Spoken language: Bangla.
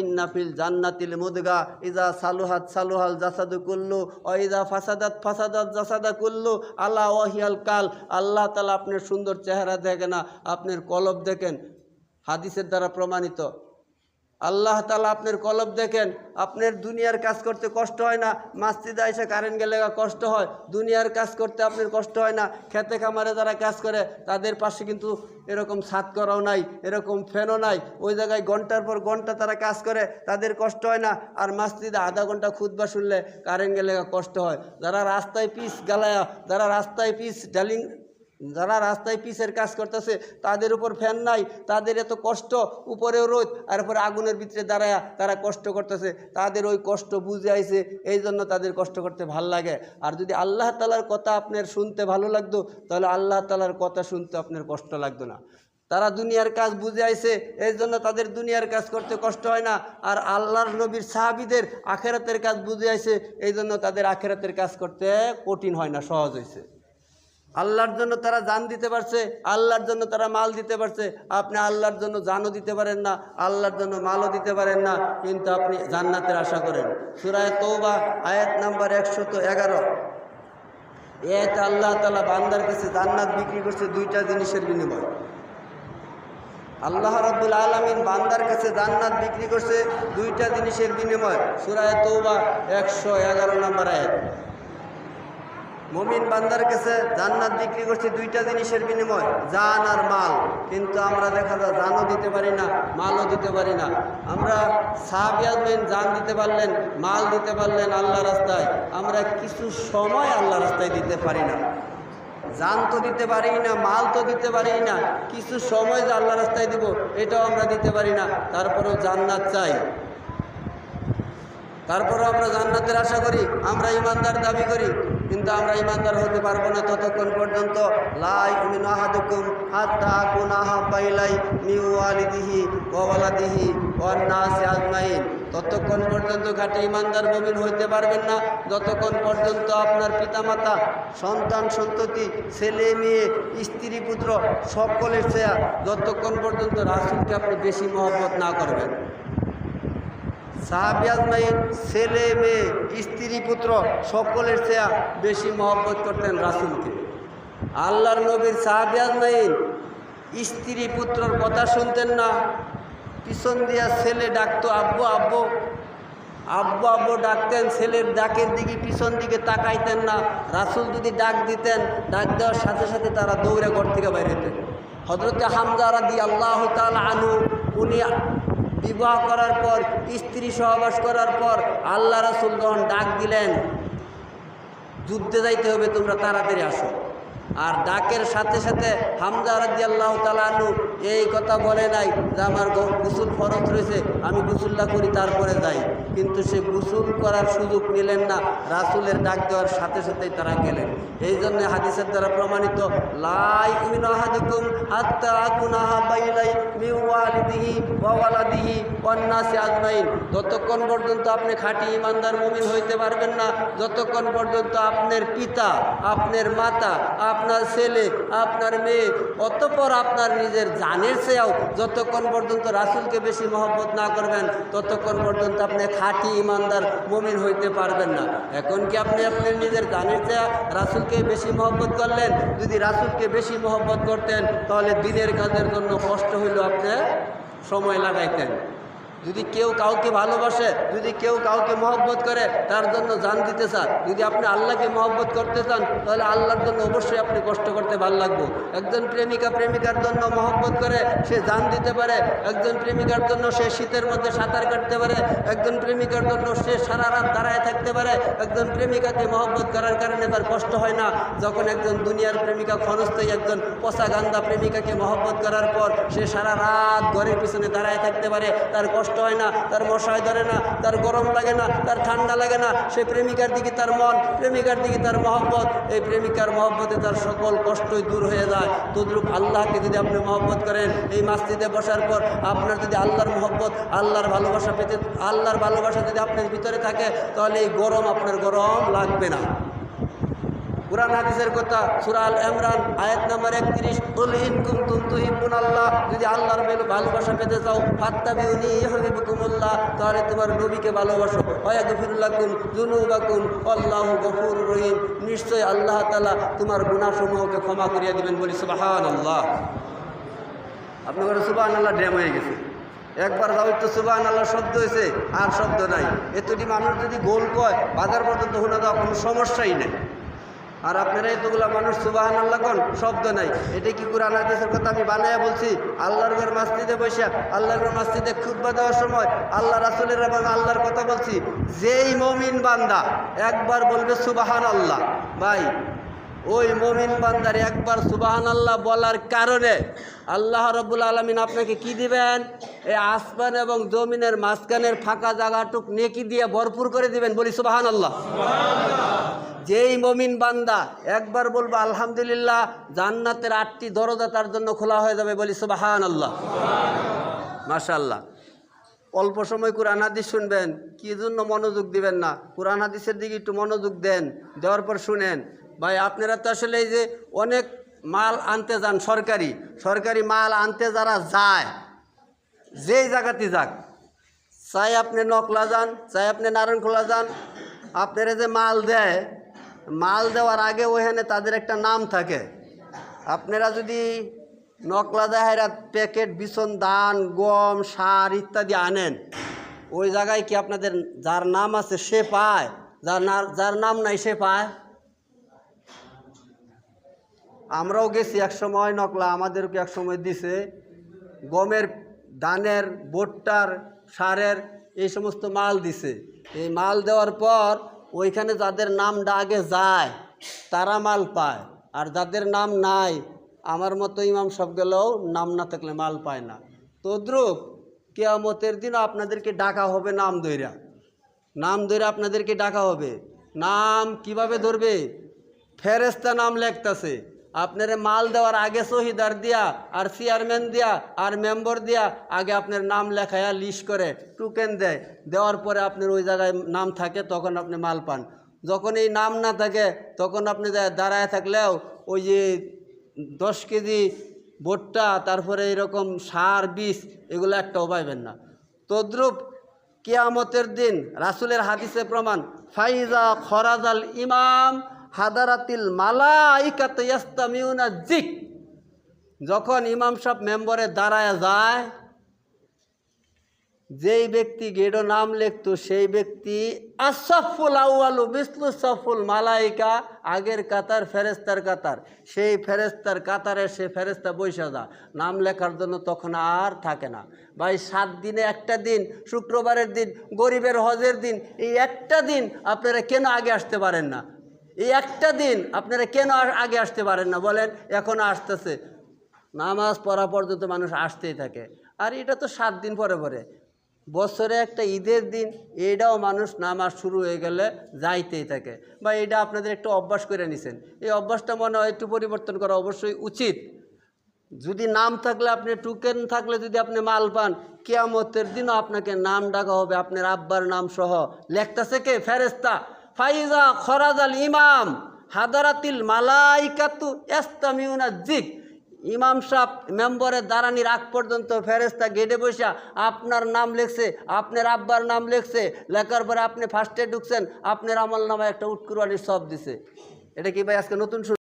ইন্না ফিল জান্নাতিল মুদগা ইজা সালুহাত সালুহাল জাসাদু কুল্লু ও ইজা ফাসাদাত ফাসাদাত জাসাদা কুল্লু আল্লাহ ওয়াহিয়াল কাল। আল্লাহ তাআলা আপনার সুন্দর চেহারা দেখে না, আপনার কলব দেখেন। হাদিসের দ্বারা প্রমাণিত। আল্লাহ তাআলা আপনার কলব দেখেন। আপনার দুনিয়ার কাজ করতে কষ্ট হয় না, মসজিদে এসে কারেন্ট গেলে কষ্ট হয়, দুনিয়ার কাজ করতে আপনার কষ্ট হয় না। খেতে খামারে যারা কাজ করে তাদের পাশে কিন্তু এরকম ছাদ করাও নাই, এরকম ফ্যানও নাই, ওই জায়গায় ঘন্টার পর ঘন্টা তারা কাজ করে, তাদের কষ্ট হয় না। আর মসজিদে আধা ঘন্টা খুতবা শুনলে কারেন্ট গেলে কষ্ট হয়। যারা রাস্তায় পিচ গালায়া, যারা রাস্তায় পিচ ডালিং, যারা রাস্তায় পিচের কাজ করতেছে তাদের উপর ফ্যান নাই, তাদের এত কষ্ট, উপরেও রোদ, আর পরে আগুনের ভিতরে দাঁড়ায়া তারা কষ্ট করতেছে, তাদের ওই কষ্ট বুঝে আইছে, এই জন্য তাদের কষ্ট করতে ভাল লাগে। আর যদি আল্লাহ তাআলার কথা আপনার শুনতে ভালো লাগতো তাহলে আল্লাহ তাআলার কথা শুনতে আপনার কষ্ট লাগতো না। তারা দুনিয়ার কাজ বুঝে আইছে, এই জন্য তাদের দুনিয়ার কাজ করতে কষ্ট হয় না। আর আল্লাহর নবীর সাহাবীদের আখেরাতের কাজ বুঝে আইছে, এই জন্য তাদের আখেরাতের কাজ করতে কঠিন হয় না, সহজ হয়েছে। আল্লাহর জন্য তারা জান দিতে পারছে, আল্লাহর জন্য তারা মাল দিতে পারছে। আপনি আল্লাহর জন্য জানও দিতে পারেন না, আল্লাহর জন্য মালও দিতে পারেন না, কিন্তু আপনি জান্নাতের আশা করেন। সূরা তওবা আয়াত নাম্বার 111। এতে আল্লাহ তাআলা বান্দার কাছে জান্নাত বিক্রি করছে দুইটা জিনিসের বিনিময়ে। আল্লাহ রাব্বুল আলামিন বান্দার কাছে জান্নাত বিক্রি করছে দুইটা জিনিসের বিনিময়ে। সূরা তওবা 111 নম্বর আয়াত। মুমিন বান্দার কাছে জান্নাত বিক্রি করছে দুইটা জিনিসের বিনিময়, জান আর মাল। কিন্তু আমরা দেখা যায় জানও দিতে পারি না, মালও দিতে পারি না। আমরা সাহাবীগণ জান দিতে পারলেন, মাল দিতে পারলেন আল্লাহ রাস্তায়, আমরা কিছু সময় আল্লাহ রাস্তায় দিতে পারি না। জান তো দিতে পারি না, মাল তো দিতে পারি না, কিছু সময় যে আল্লাহ রাস্তায় দিব এটাও আমরা দিতে পারি না। তারপরেও জান্নাত চাই, তারপরেও আমরা জান্নাতের আশা করি, আমরা ইমানদার দাবি করি, কিন্তু আমরা ইমানদার হতে পারবো না ততক্ষণ পর্যন্ত লা ইউমিনু আহাদুকুম হাত্তা আকুনা আহাব্বা ইলাইহি মিন ওয়ালিদিহি ওয়া ওয়ালাদিহি ওয়ান নাসি আজমাইন। ততক্ষণ পর্যন্ত খাঁটি ইমানদার মুমিন হইতে পারবেন না যতক্ষণ পর্যন্ত আপনার পিতামাতা, সন্তান সন্ততি, ছেলে মেয়ে, স্ত্রী পুত্র সকলের চেয়ে যতক্ষণ পর্যন্ত রাসূলকে আপনি বেশি মহব্বত না করবেন। সাহাবী আজমাইন ছেলে মেয়ে স্ত্রী পুত্র সকলের চেয়ে বেশি মহব্বত করতেন রাসূলকে। আল্লাহর নবীর সাহাবী আজমাইন স্ত্রী পুত্রর কথা শুনতেন না, পিছন দিয়া ছেলে ডাকতো আব্বু আব্বু, আব্বু আব্বু ডাকতেন, ছেলের ডাকের দিকে পিছন দিকে তাকাইতেন না। রাসূল যদি ডাক দিতেন, ডাক দেওয়ার সাথে সাথে তারা দৌড়ে ঘর থেকে বাইরে হতেন। হযরতে হামজা রাদিয়াল্লাহু তাআলা আনহু, উনি বিবাহ করার পর, স্ত্রী সহবাস করার পর আল্লাহ রাসূল যখন ডাক দিলেন যুদ্ধে যাইতে হবে, তোমরা তাড়াতাড়ি আসো, আর ডাকের সাথে সাথে হামজা রাদিয়াল্লাহু তাআলা আনহু এই কথা বলে নাই যে আমার গোসল ফরজ রয়েছে, আমি গোসলটা করি তারপরে যাই। কিন্তু সে গোসল করার সুযোগ নিলেন না, রাসূলের ডাক দেওয়ার সাথে সাথেই তারা গেলেন। এই জন্য হাদিসের দ্বারা প্রমাণিত লা ইউমিনু আহাদুকুম হাত্তা আকুনা আহাব্বা ইলাইহি মিন ওয়ালিদিহি ওয়া ওয়ালাদিহি ওয়ান নাসি আজমাইন। যতক্ষণ পর্যন্ত আপনি খাঁটি ইমানদার মুমিন হইতে পারবেন না যতক্ষণ পর্যন্ত আপনার পিতা, আপনার মাতা, আপনার ছেলে, আপনার মেয়ে, অতঃপর আপনার নিজের জানের চেয়েও যতক্ষণ পর্যন্ত রাসূলকে বেশি মহব্বত না করবেন ততক্ষণ পর্যন্ত আপনি খাঁটি ইমানদার মুমিন হইতে পারবেন না। এখন কি আপনি আপনার নিজের জানের চেয়ে রাসূলকে বেশি মহব্বত করলেন? যদি রাসূলকে বেশি মহব্বত করতেন তাহলে দিনের কাজের জন্য কষ্ট হইলেও আপনি সময় লাগাইতেন। যদি কেউ কাউকে ভালোবাসে, যদি কেউ কাউকে মহব্বত করে, তার জন্য জান দিতে চান। যদি আপনি আল্লাহকে মহব্বত করতে চান তাহলে আল্লাহর জন্য অবশ্যই আপনি কষ্ট করতে ভালো লাগবে। একজন প্রেমিকা প্রেমিকার জন্য মহব্বত করে, সে জান দিতে পারে। একজন প্রেমিকার জন্য সে শীতের মধ্যে সাঁতার কাটতে পারে, একজন প্রেমিকার জন্য সে সারা রাত দাঁড়ায় থাকতে পারে। একজন প্রেমিকাকে মহব্বত করার কারণে তার কষ্ট হয় না। যখন একজন দুনিয়ার প্রেমিকা ক্ষণস্থায়ী একজন পচা গান্দা প্রেমিকাকে মহব্বত করার পর সে সারা রাত ঘরের পিছনে দাঁড়ায় থাকতে পারে, তার কষ্ট হয় না, তার মশায় ধরে না, তার গরম লাগে না, তার ঠান্ডা লাগে না। সে প্রেমিকার দিকে তার মন, প্রেমিকার দিকে তার মহব্বত, এই প্রেমিকার মহব্বতে তার সকল কষ্টই দূর হয়ে যায়। তদ্রূপ আল্লাহকে যদি আপনি মহব্বত করেন, এই মসজিদে বসার পর আপনার যদি আল্লাহর মহব্বত, আল্লাহর ভালোবাসা পেতে, আল্লাহর ভালোবাসা যদি আপনার ভিতরে থাকে তাহলে এই গরম আপনার গরম লাগবে না। কুরআন হাদিসের কথা, সূরা আল ইমরান আয়াত নম্বর 31, কুল ইন কুনতুম তুহিব্বুনাল্লাহ, যদি আল্লাহর ভালোবাসা পেতে চাও ফাত্তাবিউনি ইউহিব্বুকুমুল্লাহ, তাহলে তোমার নবীকে ভালোবাসো, ওয়া ইয়াগফির লাকুম যুনুবাকুম আল্লাহু গফুরুর রহিম, নিশ্চয় আল্লাহ তাআলা তোমার গুনাহসমূহকে ক্ষমা করিয়া দিবেন। বলি সুবহানাল্লাহ। আপনার সুবহানাল্লাহ ড্যাম হয়ে গেছে, একবার যাও তো সুবহানাল্লাহ শব্দ হয়েছে আর শব্দ নাই। এতটি মানুষ যদি গোল কয় বাজার পর্যন্ত শোনা যাওয়া কোনো সমস্যাই নেই। আর আপনারা এতগুলা মানুষ সুবহানাল্লাহ কোন শব্দ নাই। এটা কি কুরআন হাদিসের কথা আমি বানায়া বলছি? আল্লাহর ঘর মসজিদে বসে, আল্লাহর ঘর মসজিদে খুতবা দেওয়ার সময় আল্লাহ রাসূলের এবং আল্লাহর কথা বলছি। যেই মুমিন বান্দা একবার বলবে সুবহানাল্লাহ, ভাই ওই মুমিন বান্দার একবার সুবহানাল্লাহ বলার কারণে আল্লাহ রাব্বুল আলামিন আপনাকে কি দিবেন? এই আসমান এবং জমিনের মাঝখানের ফাঁকা জায়গাটুক নেকি দিয়ে ভরপুর করে দিবেন। বলি সুবহানাল্লাহ। যেই মুমিন বান্দা একবার বলবে আলহামদুলিল্লাহ, জান্নাতের 8টি দরজা তার জন্য খোলা হয়ে যাবে। বলি সুবহানাল্লাহ। মাশাআল্লাহ। অল্প সময় কুরআন হাদিস শুনবেন, কি জন্য মনোযোগ দিবেন না? কুরআন হাদিসের দিকে একটু মনোযোগ দেন, দেওয়ার পর শুনেন। ভাই আপনারা তো আসলে এই যে অনেক মাল আনতে যান, সরকারি মাল আনতে যারা যায়, যেই জায়গাতে যাক, চাই আপনি নকলা যান, চাই আপনি নারায়ণখোলা যান, আপনারা যে মাল দেয়, মাল দেওয়ার আগে ওখানে তাদের একটা নাম থাকে। আপনারা যদি নকলা দেহারা প্যাকেট বিছন, ধান, গম, সার ইত্যাদি আনেন, ওই জায়গায় কি আপনাদের যার নাম আছে সে পায়? যার নাম নাই সে পায়? আমরাও গেছি এক সময় নকলা, আমাদেরকে এক সময় দিছে গমের, ধানের, ভুট্টার, সারের এই সমস্ত মাল দিছে। এই মাল দেওয়ার পর ওইখানে যাদের নামটা আগে যায় তারা মাল পায়, আর যাদের নাম নাই, আমার মতো ইমাম সাহেব গেলেও নাম না থাকলে মাল পায় না। তদ্রুপ কিয়ামতের দিন আপনাদেরকে ডাকা হবে নাম ধইরা আপনাদেরকে ডাকা হবে। নাম কিভাবে ধরবে? ফেরেশতা নাম লেখতেছে, আপনার মাল দেওয়ার আগে শহীদার দিয়া আর চেয়ারম্যান দিয়া আর মেম্বার দিয়া আগে আপনার নাম লেখায়া লিস্ট করে টোকেন দেয়। দেওয়ার পরে আপনার ওই জায়গায় নাম থাকে, তখন আপনি মাল পান। যখন এই নাম না থাকে তখন আপনি দাঁড়ায় থাকলেও ওই যে 10 কেজি ভুট্টা, তারপরে এরকম সার, বীজ, এগুলো একটাও পাইবেন না। তদ্রুপ কিয়ামতের দিন রাসূলের হাদিসে প্রমাণ, ফাইজা খরাজাল ইমাম হাদারাতিল মালাইকাতু ইয়াস্তামিউনা যিক, যখন ইমাম সাহেব মেম্বরে দাঁড়ায় যায়, যেই ব্যক্তি গেডো নাম লিখতো সেই ব্যক্তি আসফুল আউয়ালু মিসলু সফুল মালাইকা, আগের কাতার ফেরেশতার কাতার, সেই ফেরেশতার কাতারে সে ফেরেশতা বৈশা যা, নাম লেখার জন্য তখন আর থাকে না। ভাই 7 দিনে একটা দিন, শুক্রবারের দিন, গরিবের হজের দিন, এই একটা দিন আপনারা কেন আগে আসতে পারেন না? এই একটা দিন আপনারা কেন আগে আসতে পারেন না বলেন? এখনও আসতেছে, নামাজ পড়া পর্যন্ত মানুষ আসতেই থাকে। আর এটা তো 7 দিন পরে পরে, বছরে একটা ঈদের দিন, এইটাও মানুষ নামাজ শুরু হয়ে গেলে যাইতেই থাকে। বা এটা আপনাদের একটু অভ্যাস করে নিছেন, এই অভ্যাসটা মনে হয় একটু পরিবর্তন করা অবশ্যই উচিত। যদি নাম থাকলে, আপনি টোকেন থাকলে যদি আপনি মাল পান, কিয়ামতের দিনও আপনাকে নাম ডাকা হবে, আপনার আব্বার নাম সহ। লেখতেছে কে? ফেরেশতা। ফাইজা খরাজাল ইমাম হাদারাতিল মালাইকাতু ইয়াস্তামিউনা যিক, ইমাম সাহেব মেম্বরে দাঁড়ানির আগ পর্যন্ত ফেরেশতা গেটে বসে আপনার নাম লিখছে, আপনার আব্বার নাম লিখছে। লেখার পরে আপনি ফার্স্টে ঢুকছেন, আপনার আমল নামায় একটা উটকুরবানির সব দিছে। এটা কি ভাই আজকে নতুন